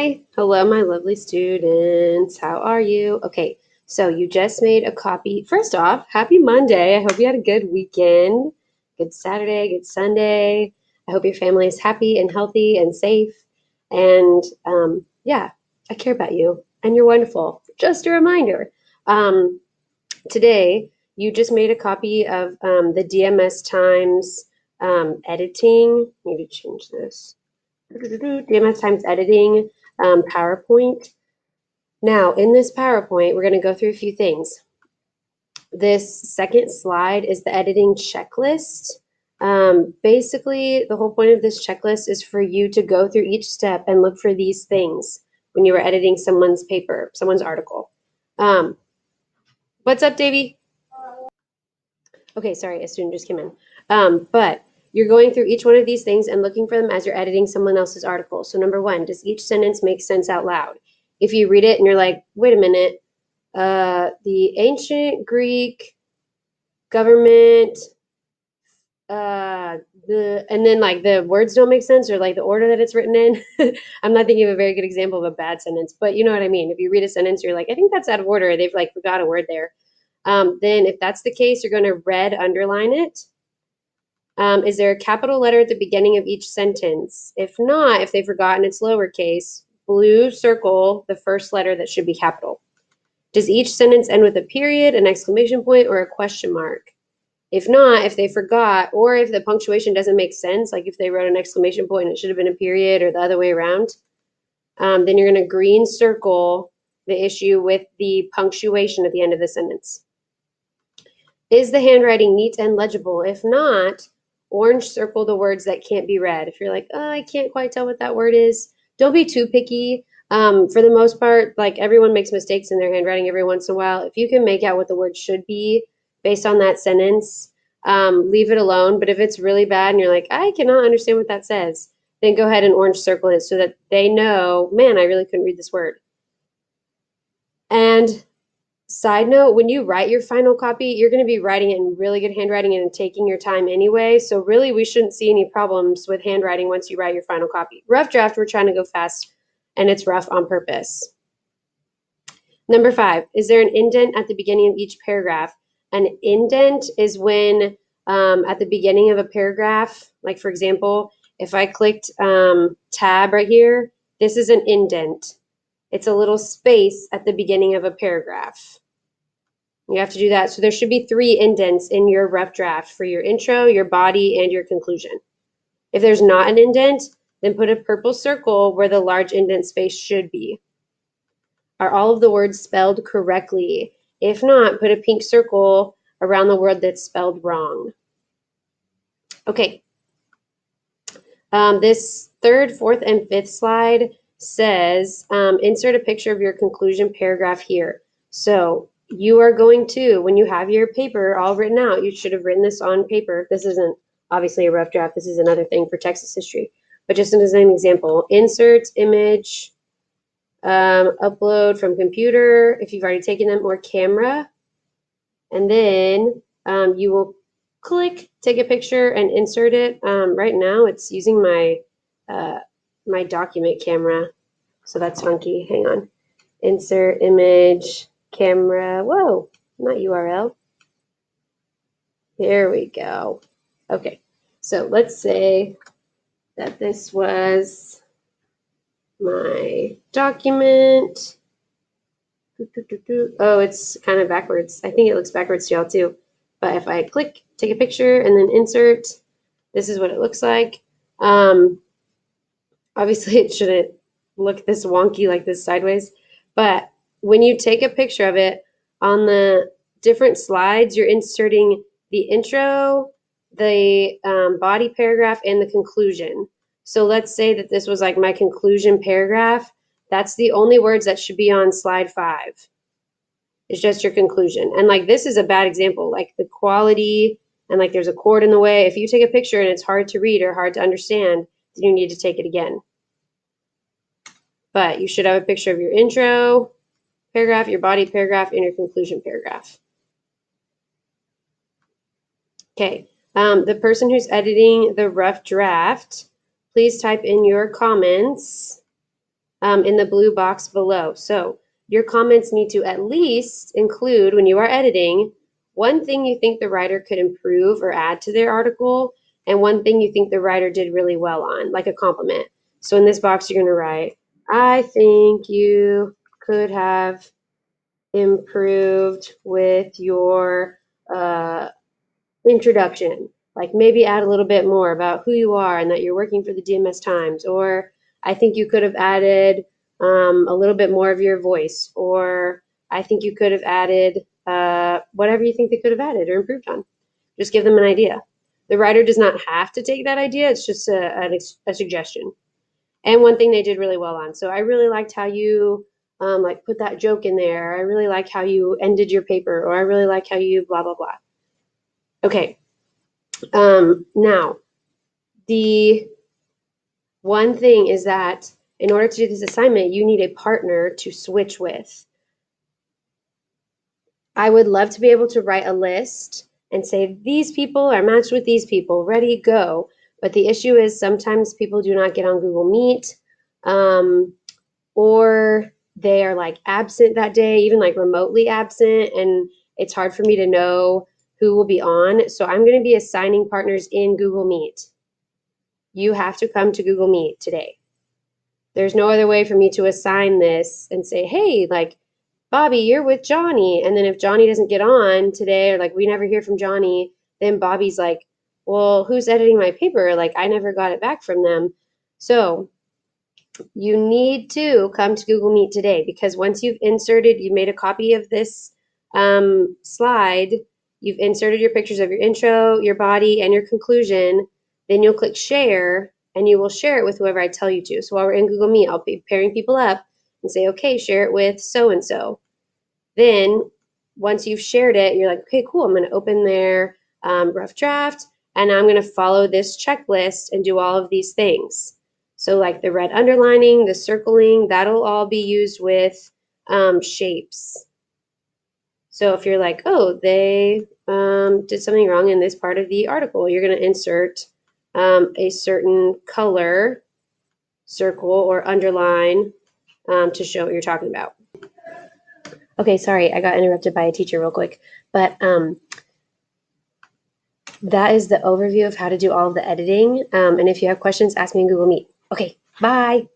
Hi, hello, my lovely students. How are you? Okay, so you just made a copy. First off, happy Monday. I hope you had a good weekend, good Saturday, good Sunday. I hope your family is happy and healthy and safe. And yeah, I care about you and you're wonderful. Just a reminder, um, today you just made a copy of the DMS Times editing. Need to change this. DMS Times editing PowerPoint. Now, in this PowerPoint, we're going to go through a few things. This second slide is the editing checklist. Basically, the whole point of this checklist is for you to go through each step and look for these things when you were editing someone's paper, someone's article. What's up, Davey? Okay, sorry, a student just came in. But you're going through each one of these things and looking for them as you're editing someone else's article. So number one, does each sentence make sense out loud? If you read it and you're like, wait a minute, the ancient Greek government, and then like the words don't make sense or like the order that it's written in. I'm not thinking of a very good example of a bad sentence, but you know what I mean. If you read a sentence, you're like, I think that's out of order. They've like forgot a word there. Then if that's the case, you're going to red underline it. Is there a capital letter at the beginning of each sentence? If not, if they've forgotten it's lowercase, blue circle the first letter that should be capital. Does each sentence end with a period, an exclamation point, or a question mark? If not, if they forgot, or if the punctuation doesn't make sense, like if they wrote an exclamation point and it should have been a period or the other way around, then you're going to green circle the issue with the punctuation at the end of the sentence. Is the handwriting neat and legible? If not, orange circle the words that can't be read. If you're like, oh, I can't quite tell what that word is, don't be too picky. For the most part, like everyone makes mistakes in their handwriting every once in a while. If you can make out what the word should be based on that sentence, leave it alone. But if it's really bad and you're like, I cannot understand what that says, then go ahead and orange circle it so that they know, man, I really couldn't read this word. And side note, when you write your final copy, you're going to be writing it in really good handwriting and taking your time anyway. So really, we shouldn't see any problems with handwriting once you write your final copy. Rough draft, we're trying to go fast, and it's rough on purpose. Number 5, is there an indent at the beginning of each paragraph? An indent is when at the beginning of a paragraph, like for example, if I clicked tab right here, this is an indent. It's a little space at the beginning of a paragraph. You have to do that. So there should be 3 indents in your rough draft for your intro, your body, and your conclusion. If there's not an indent, then put a purple circle where the large indent space should be. Are all of the words spelled correctly? If not, put a pink circle around the word that's spelled wrong. Okay. This 3rd, 4th, and 5th slide says insert a picture of your conclusion paragraph here. So you are going to, when you have your paper all written out, you should have written this on paper. This isn't obviously a rough draft. This is another thing for Texas history. But just as an example, insert image, upload from computer, if you've already taken them, or camera. And then you will click, take a picture, and insert it. Right now, it's using my my document camera, so that's funky. Hang on. Insert image, camera. Whoa, not URL. Here we go. Okay, so let's say that this was my document. Oh, it's kind of backwards. I think it looks backwards to y'all too. But if I click, take a picture, and then insert, this is what it looks like. Obviously, it shouldn't look this wonky like this sideways. But when you take a picture of it, on the different slides, you're inserting the intro, the body paragraph, and the conclusion. So let's say that this was like my conclusion paragraph. That's the only words that should be on slide 5. It's just your conclusion. And like this is a bad example, like the quality and like there's a cord in the way. If you take a picture and it's hard to read or hard to understand, then you need to take it again. But you should have a picture of your intro paragraph, your body paragraph, and your conclusion paragraph. Okay, the person who's editing the rough draft, please type in your comments in the blue box below. So your comments need to at least include, when you are editing, one thing you think the writer could improve or add to their article, and one thing you think the writer did really well on, like a compliment. So in this box, you're going to write, I think you could have improved with your introduction. Like maybe add a little bit more about who you are and that you're working for the DMS Times. Or I think you could have added a little bit more of your voice. Or I think you could have added whatever you think they could have added or improved on. Just give them an idea. The writer does not have to take that idea. It's just a suggestion. And one thing they did really well on. So I really liked how you like put that joke in there. I really like how you ended your paper, or I really like how you blah blah blah. Okay. Now, the one thing is that in order to do this assignment, you need a partner to switch with. I would love to be able to write a list and say, these people are matched with these people, ready, go. But the issue is sometimes people do not get on Google Meet, or they are like absent that day, even like remotely absent, and it's hard for me to know who will be on. So I'm going to be assigning partners in Google Meet. You have to come to Google Meet today. There's no other way for me to assign this and say, hey, like, Bobby, you're with Johnny. And then if Johnny doesn't get on today, or like we never hear from Johnny, then Bobby's like, well, who's editing my paper? Like, I never got it back from them. So you need to come to Google Meet today, because once you've inserted, you made a copy of this slide, you've inserted your pictures of your intro, your body, and your conclusion, then you'll click share and you will share it with whoever I tell you to. So while we're in Google Meet, I'll be pairing people up and say, okay, share it with so-and-so. Then once you've shared it, you're like, okay, cool, I'm going to open their rough draft, and I'm going to follow this checklist and do all of these things. So like the red underlining, the circling, that'll all be used with shapes. So if you're like, oh, they did something wrong in this part of the article, you're going to insert a certain color, circle, or underline to show what you're talking about. Okay, sorry, I got interrupted by a teacher real quick, but that is the overview of how to do all of the editing. And if you have questions, ask me in Google Meet. Okay, bye.